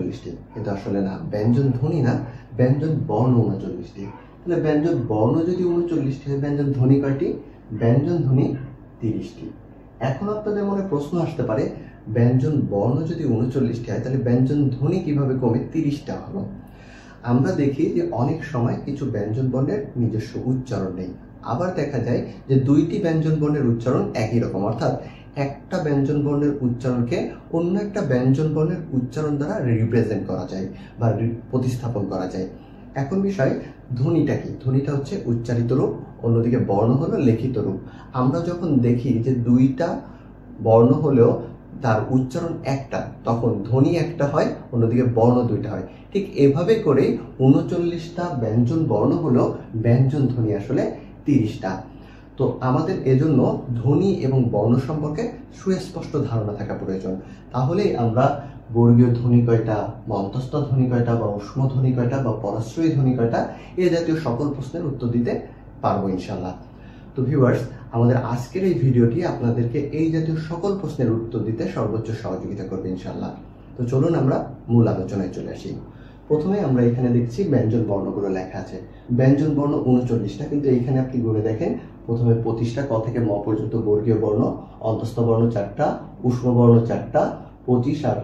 39টি, কিন্তু আসলে না, ব্যঞ্জন ধ্বনি না, ব্যঞ্জন বর্ণ 39টি। তাহলে ব্যঞ্জন বর্ণ যদি 39টি হয়, ব্যঞ্জন ধ্বনি কয়টি? ব্যঞ্জন ধ্বনি 30টি। এখন আপনাদের মনে প্রশ্ন আসতে পারে, ব্যঞ্জন বর্ণ যদি 39টি হয় তাহলে ব্যঞ্জন ধ্বনি কিভাবে কমে 30টা হলো? আমরা দেখি যে অনেক সময় কিছু ব্যঞ্জন বর্ণের নিজস্ব উচ্চারণ নেই, আবার দেখা যায় যে দুইটি ব্যঞ্জন বর্ণের উচ্চারণ একই রকম, অর্থাৎ একটা ব্যঞ্জন বর্ণের উচ্চারণকে অন্য একটা ব্যঞ্জন বর্ণের উচ্চারণ দ্বারা রিপ্রেজেন্ট করা যায় বা প্রতিস্থাপন করা যায়। এখন বিষয়, ধ্বনিটা কি? ধ্বনিটা হচ্ছে উচ্চারিত রূপ, অন্যদিকে বর্ণ হলো লিখিত রূপ। আমরা যখন দেখি যে দুইটা বর্ণ হলেও তার উচ্চারণ একটা, তখন ধ্বনি একটা হয়, অন্যদিকে বর্ণ দুইটা হয়। ঠিক এভাবে করে 39টা ব্যঞ্জন বর্ণ হলো ব্যঞ্জন ধ্বনি আসলে 30টা। তো আমাদের এজন্য ধ্বনি এবং বর্ণ সম্পর্কে সুস্পষ্ট ধারণা থাকা প্রয়োজন। তাহলেই আমরা বর্গীয় ধ্বনি কয়টা, বা অন্তস্থ ধ্বনি কয়টা, বা উষ্ম ধ্বনি কয়টা, বা পরাশ্রয়ী ধ্বনি কয়টা, এ জাতীয় সকল প্রশ্নের উত্তর দিতে পারবো ইনশাল্লাহ। তো ভিউয়ার্স, আমাদের আজকের এই ভিডিওটি আপনাদেরকে এই জাতীয় সকল প্রশ্নের উত্তর দিতে সর্বোচ্চ সহযোগিতা করবে ইনশাল্লাহ। তো চলুন আমরা মূল আলোচনায় চলে আসি। প্রথমে আমরা এখানে দেখছি ব্যঞ্জন বর্ণগুলো লেখা আছে। ব্যঞ্জন বর্ণ 39টা, কিন্তু এইখানে আপনি গুণে দেখেন, প্রথমে 25টা ক থেকে ম পর্যন্ত বর্গীয় বর্ণ, অন্তস্থ বর্ণ 4টা, উষ্ম বর্ণ 4টা, 25 আর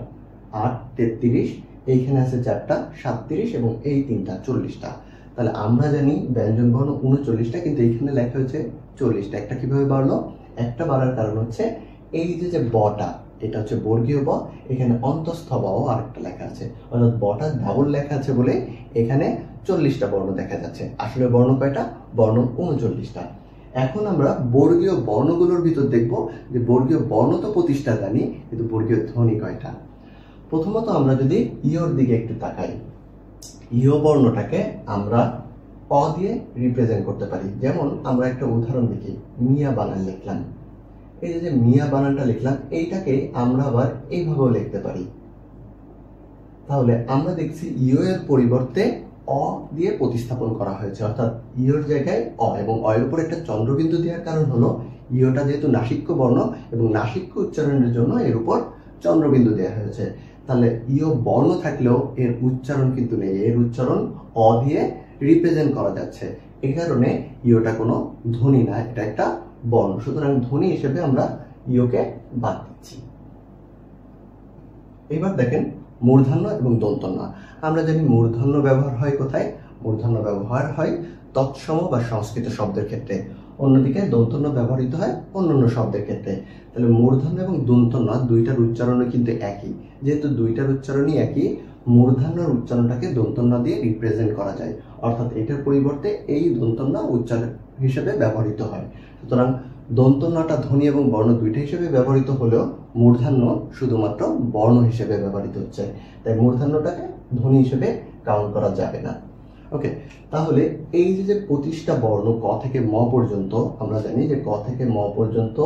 8 33, এইখানে আছে 4টা 37 এবং এই 3টা 40টা। তাহলে আমরা জানি ব্যঞ্জন বর্ণ 39টা, কিন্তু এইখানে লেখা হয়েছে 40টা। একটা কিভাবে বাড়লো? একটা বাড়ার কারণ হচ্ছে এই যে বটা, এটা হচ্ছে বর্গীয় ব, এখানে অন্তস্থ বও আরেকটা লেখা আছে, অর্থাৎ বটা ডাবল লেখা আছে বলে এখানে 40টা বর্ণ দেখা যাচ্ছে। আসলে বর্ণ কয়টা? বর্ণ 39টা। এখন আমরা বর্গীয় বর্ণগুলোর ভিতর দেখব যে বর্গীয় বর্ণ তো 25টা জানি, কিন্তু বর্গীয় ধ্বনি কয়টা। প্রথমত আমরা যদি ইয়র দিকে একটু তাকাই, ইয় বর্ণটাকে আমরা অ দিয়ে রিপ্রেজেন্ট করতে পারি। যেমন আমরা একটা উদাহরণ দেখি, মিয়া বানান লিখলাম। এই যে মিয়া বানানটা লিখলাম, এইটাকে আমরা আবার এইভাবেও লিখতে পারি। তাহলে আমরা দেখছি ইয় এর পরিবর্তে অ দিয়ে প্রতিস্থাপন করা হয়েছে, অর্থাৎ ইয়র জায়গায় অ, এবং অ এর উপর একটা চন্দ্রবিন্দু দেওয়ার কারণ হলো ইয়টা যেহেতু নাসিক্য বর্ণ এবং নাসিক্য উচ্চারণের জন্য এর উপর চন্দ্রবিন্দু দেওয়া হয়েছে। তাহলে ইয় বর্ণ থাকলেও এর উচ্চারণ কিন্তু নেই, এর উচ্চারণ অ দিয়ে রিপ্রেজেন্ট করা যাচ্ছে। এই কারণে ইয়টা কোনো ধ্বনি না, এটা একটা বর্ণ। সুতরাং ধ্বনি হিসেবে আমরা ইয়কে বাদ দিচ্ছি। এবার দেখেন মূর্ধন্য এবং দন্তন্য। আমরা জানি মূর্ধন্য ব্যবহার হয় কোথায়? মূর্ধন্য ব্যবহার হয় তৎসম বা সংস্কৃত শব্দের ক্ষেত্রে, অন্যদিকে দন্তন্য ব্যবহৃত হয় অন্যান্য শব্দের ক্ষেত্রে। তাহলে মূর্ধন্য এবং দন্তন্য দুইটার উচ্চারণও কিন্তু একই। যেহেতু দুইটার উচ্চারণই একই, মূর্ধন্যর উচ্চারণটাকে দন্তন্য দিয়ে রিপ্রেজেন্ট করা যায়, অর্থাৎ এটার পরিবর্তে এই দন্তন্য উচ্চারণ হিসেবে ব্যবহৃত হয়। সুতরাং দন্তন্যটা ধ্বনি এবং বর্ণ দুইটা হিসেবে ব্যবহৃত হলেও মূর্ধন্য শুধুমাত্র বর্ণ হিসেবে ব্যবহৃত হচ্ছে, তাই মূর্ধন্যটাকে ধ্বনি হিসেবে কাউন্ট করা যাবে না। ওকে, তাহলে এই যে 25টা বর্ণ ক থেকে ম পর্যন্ত, আমরা জানি যে ক থেকে ম পর্যন্ত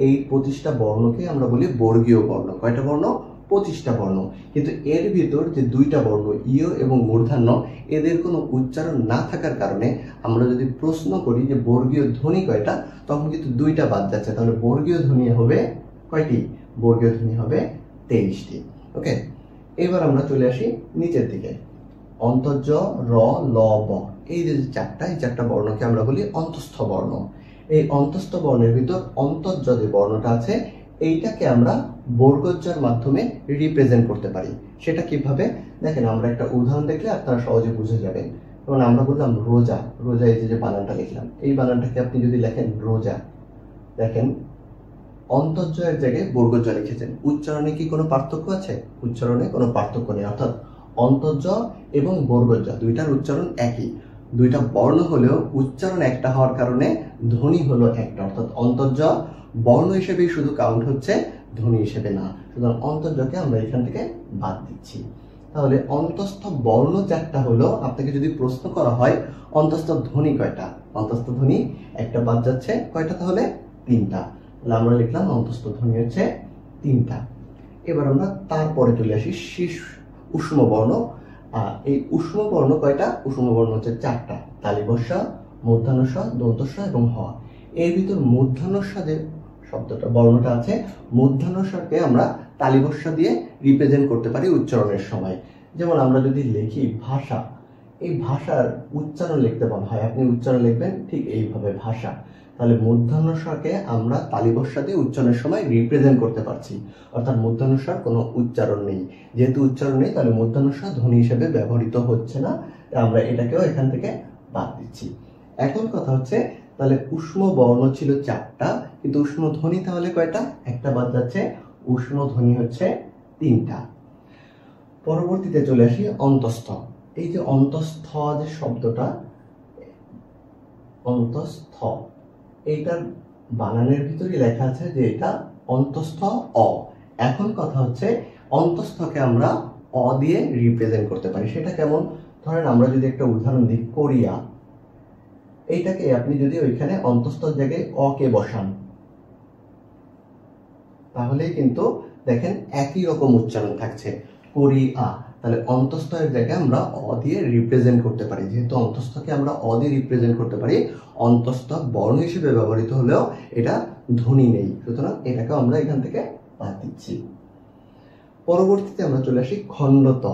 এই 25টা বর্ণকে আমরা বলি বর্গীয় বর্ণ। কয়টা বর্ণ? 25টা বর্ণ। কিন্তু এর ভিতর যে দুইটা বর্ণ ইয় এবং মূর্ধন্য, এদের কোনো উচ্চারণ না থাকার কারণে আমরা যদি প্রশ্ন করি যে বর্গীয় ধ্বনি কয়টা, তখন কিন্তু দুইটা বাদ যাচ্ছে। তাহলে বর্গীয় ধ্বনি হবে কয়টি? বর্গীয় ধ্বনি হবে 23টি। ওকে, এবার আমরা চলে আসি নিচের দিকে। অন্তর্জ, র, ল, ব, এই যে চারটা, এই চারটা বর্ণকে আমরা বলি অন্তস্থ বর্ণ। এই অন্তস্থ বর্ণের ভিতর অন্তর্জ যে বর্ণটা আছে, এইটাকে আমরা বর্গজ্জের মাধ্যমে রিপ্রেজেন্ট করতে পারি। সেটা কিভাবে? দেখেন, আমরা একটা উদাহরণ দেখলে আপনারা সহজে বুঝে যাবেন। যেমন আমরা বললাম রোজা, রোজা এই যে বানানটা লিখলাম, এই বানানটাকে আপনি যদি লেখেন রোজা, দেখেন অন্তর্জ এর জায়গায় বর্গজ্জ লিখেছেন। উচ্চারণে কি কোনো পার্থক্য আছে? উচ্চারণে কোনো পার্থক্য নেই, অর্থাৎ অন্তর্জ এবং বর্গজ্জ দুইটার উচ্চারণ একই। দুইটা বর্ণ হলেও উচ্চারণ একটা হওয়ার কারণে ধ্বনি হলো একটা, অর্থাৎ অন্তর্জ বর্ণ হিসেবেই শুধু কাউন্ট হচ্ছে, ধ্বনি হিসেবে না। সুতরাং অন্তর্জকে আমরা এখান থেকে বাদ দিচ্ছি। তাহলে অন্তস্থ বর্ণ চারটা হলো, আপনাকে যদি প্রশ্ন করা হয় অন্তস্থ ধ্বনি কয়টা, অন্তস্থ ধ্বনি একটা বাদ যাচ্ছে, কয়টা? তাহলে 3টা। তাহলে আমরা লিখলাম অন্তস্থ ধ্বনি হচ্ছে 3টা। এবার আমরা তারপরে চলে আসি উষ্ম বর্ণ। এই উষ্ম বর্ণ কয়টা? উষ্ম বর্ণ হচ্ছে 4টা, তালিবস্য, মূর্ধন্যস্ব, দন্তস্ব এবং হ। এর ভিতর মূর্ধন্যস্ব যে শব্দটা, বর্ণটা আছে, মূর্ধন্যস্বকে আমরা তালিবস্য দিয়ে রিপ্রেজেন্ট করতে পারি উচ্চারণের সময়। যেমন আমরা যদি লিখি ভাষা, এই ভাষার উচ্চারণ লিখতে বলা হয়, আপনি উচ্চারণ লিখবেন ঠিক এইভাবে ভাষা, তাহলে মূর্ধন্যস্বরকে আমরা তালিবস্যা দিয়ে উচ্চারণের সময় রিপ্রেজেন্ট করতে পারছি, অর্থাৎ মূর্ধন্যস্বর কোনো উচ্চারণ নেই। যেহেতু উচ্চারণ নেই তাহলে মূর্ধন্যস্বর ধ্বনি হিসেবে ব্যবহৃত হচ্ছে না, আমরা এটাকেও এখান থেকে বাদ দিচ্ছি। এখন কথা হচ্ছে তাহলে উষ্ম বর্ণ ছিল 4টা, কিন্তু উষ্ণ ধ্বনি তাহলে কয়টা? একটা বাদ যাচ্ছে, উষ্ণ ধ্বনি হচ্ছে 3টা। পরবর্তীতে চলে আসি অন্তঃস্থ। এই যে অন্তঃস্থ যে শব্দটা, অন্তঃস্থ, এইটার বানানের ভিতরে লেখা আছে যে এটা অন্তঃস্থ অ। এখন কথা হচ্ছে অন্তঃস্থকে আমরা অ দিয়ে রিপ্রেজেন্ট করতে পারি। সেটা কেমন? ধরেন আমরা যদি একটা উদাহরণ দিই, কোরিয়া, এইটাকে আপনি যদি ওইখানে অন্তঃস্থ জায়গায় অ কে বসান, তাহলে কিন্তু দেখেন একই রকম উচ্চারণ থাকছে, কোরিয়া। তাহলে অন্তঃস্থের জায়গায় আমরা অ দিয়ে রিপ্রেজেন্ট করতে পারি। যেহেতু অন্তঃস্থকে আমরা অ দিয়ে রিপ্রেজেন্ট করতে পারি, অন্তঃস্থ বর্ণ হিসেবে ব্যবহৃত হলেও এটা ধ্বনি নেই, সুতরাং এটাকে আমরা এখান থেকে বাদ দিচ্ছি। পরবর্তীতে আমরা চলে আসি খণ্ডত।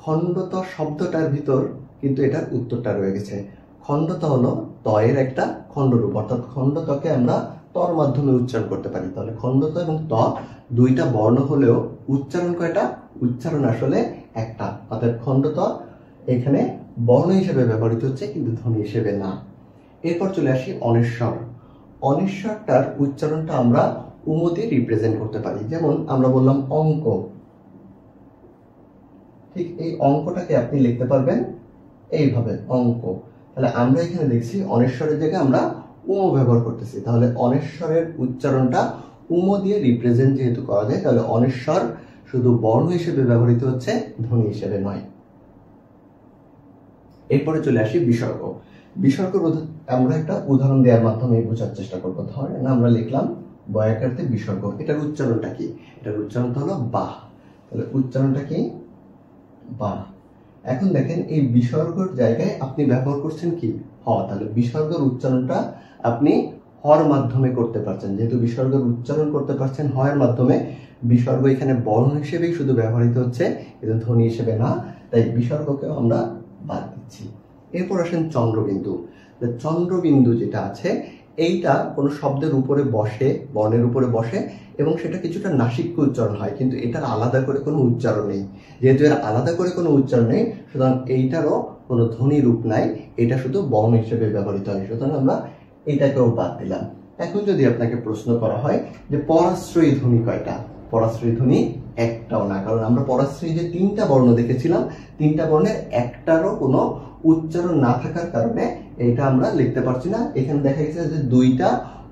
খণ্ডত শব্দটার ভিতর কিন্তু এটার উত্তরটা রয়ে গেছে। খণ্ডত হলো তয়ের একটা খণ্ডরূপ, অর্থাৎ খণ্ডতকে আমরা তর মাধ্যমে উচ্চারণ করতে পারি। তাহলে খণ্ডত এবং ত দুইটা বর্ণ হলেও উচ্চারণ কয়টা? উচ্চারণ আসলে একটা, অর্থাৎ খণ্ডত এখানে বর্ণ হিসেবে ব্যবহৃত হচ্ছে কিন্তু ধ্বনি হিসেবে না। এরপর চলে আসি অনেশ্বর। অনেশ্বরটার উচ্চারণটা আমরা উম দিয়ে রিপ্রেজেন্ট করতে পারি। যেমন আমরা বললাম অঙ্ক, ঠিক এই অঙ্কটাকে আপনি লিখতে পারবেন এইভাবে অঙ্ক। তাহলে আমরা এখানে দেখছি অনেশ্বরের জায়গায় আমরা উম ব্যবহার করতেছি, তাহলে অনেশ্বরের উচ্চারণটা উম দিয়ে রিপ্রেজেন্ট যেহেতু করা যায়, তাহলে অনেশ্বর শুধু বর্ণ হিসেবে ব্যবহৃত হচ্ছে, ধ্বনি হিসেবে নয়। এরপরে চলে আসি বিসর্গ। বিসর্গ আমরা একটা উদাহরণ দেওয়ার মাধ্যমে বোঝার চেষ্টা করবো। ধরেন আমরা লিখলাম বয়াকারতে বিসর্গ, এটার উচ্চারণটা কি? এটার উচ্চারণটা হলো বাহ। তাহলে উচ্চারণটা কি? বাহ। এখন দেখেন এই বিসর্গের জায়গায় আপনি ব্যবহার করছেন কি? হ। তাহলে বিসর্গের উচ্চারণটা আপনি হর মাধ্যমে করতে পারছেন। যেহেতু বিসর্গের উচ্চারণ করতে পারছেন হয়ের মাধ্যমে, বিসর্গ এখানে বর্ণ হিসেবেই শুধু ব্যবহৃত হচ্ছে, কিন্তু ধ্বনি হিসেবে না, তাই বিসর্গকে আমরা বাদ দিচ্ছি। এরপর আসেন চন্দ্রবিন্দু। চন্দ্রবিন্দু যেটা আছে, এইটা কোনো শব্দের উপরে বসে, বর্ণের উপরে বসে এবং সেটা কিছুটা নাসিক্য উচ্চারণ হয়, কিন্তু এটার আলাদা করে কোনো উচ্চারণ নেই। যেহেতু এর আলাদা করে কোনো উচ্চারণ নেই, সুতরাং এইটারও কোনো ধ্বনি রূপ নাই, এটা শুধু বর্ণ হিসেবে ব্যবহৃত হয়, সুতরাং আমরা এটাকেও বাদ দিলাম। এখন যদি আপনাকে প্রশ্ন করা হয় যে পরাশ্রয়ী ধ্বনি কয়টা? পরাশ্রয়ী ধ্বনি একটাও না, কারণ আমরা পরাশ্রয়ী যে 3টা বর্ণ দেখেছিলাম, 3টা বর্ণের একটারও কোনো উচ্চারণ না থাকার কারণে এটা আমরা লিখতে পারছি না। এখানে দেখা গেছে যে 2টা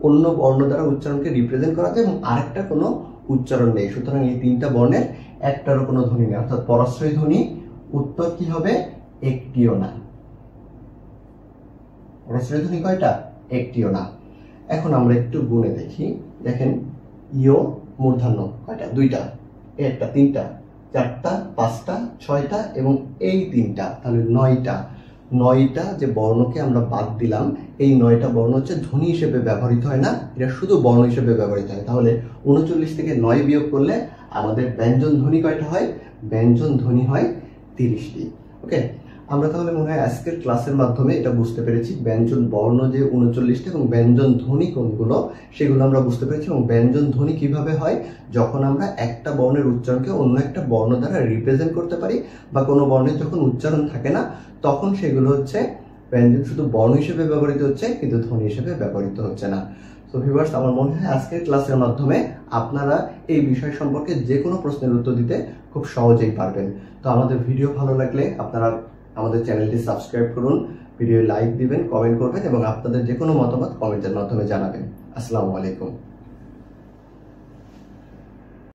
অন্য বর্ণ দ্বারা উচ্চারণকে রিপ্রেজেন্ট করা যায় এবং আরেকটা কোনো উচ্চারণ নেই, সুতরাং এই 3টা বর্ণের একটারও কোনো ধ্বনি নেই, অর্থাৎ পরাশ্রয়ী ধ্বনি উত্তর কি হবে? একটিও না। পরাশ্রয়ী ধ্বনি কয়টা? একটিও না। এখন আমরা একটু গুণে দেখি। দেখেন ইয় মূর্ধন্য কয়টা? 2টা, একটা, 3টা, 4টা, 5টা, 6টা এবং এই 3টা, তাহলে 9টা। 9টা যে বর্ণকে আমরা বাদ দিলাম, এই 9টা বর্ণ হচ্ছে ধ্বনি হিসেবে ব্যবহৃত হয় না, এটা শুধু বর্ণ হিসেবে ব্যবহৃত হয়। তাহলে 39 থেকে 9 বিয়োগ করলে আমাদের ব্যঞ্জন ধ্বনি কয়টা হয়? ব্যঞ্জন ধ্বনি হয় 30টি। ওকে, আমরা তাহলে মনে হয় আজকের ক্লাসের মাধ্যমে এটা বুঝতে পেরেছি, ব্যঞ্জন বর্ণ যে 39টা এবং ব্যঞ্জন ধ্বনি কোনগুলো সেগুলো আমরা বুঝতে পেরেছি। এবং ব্যঞ্জন ধ্বনি কিভাবে হয়? যখন আমরা একটা বর্ণের উচ্চারণকে অন্য একটা বর্ণ দ্বারা রিপ্রেজেন্ট করতে পারি, বা কোনো বর্ণের যখন উচ্চারণ থাকে না, তখন সেগুলো হচ্ছে ব্যঞ্জন শুধু বর্ণ হিসেবে ব্যবহৃত হচ্ছে, কিন্তু ধ্বনি হিসেবে ব্যবহৃত হচ্ছে না। সো ভিউয়ার্স, আমার মনে হয় আজকের ক্লাসের মাধ্যমে আপনারা এই বিষয় সম্পর্কে যে কোনো প্রশ্নের উত্তর দিতে খুব সহজেই পারবেন। তো আমাদের ভিডিও ভালো লাগলে আপনারা আমাদের চ্যানেলটি সাবস্ক্রাইব করুন, ভিডিও লাইক দিবেন, কমেন্ট করবেন এবং আপনাদের যে কোনো মতামত কমেন্টের মাধ্যমে জানাবেন। আসসালামু আলাইকুম।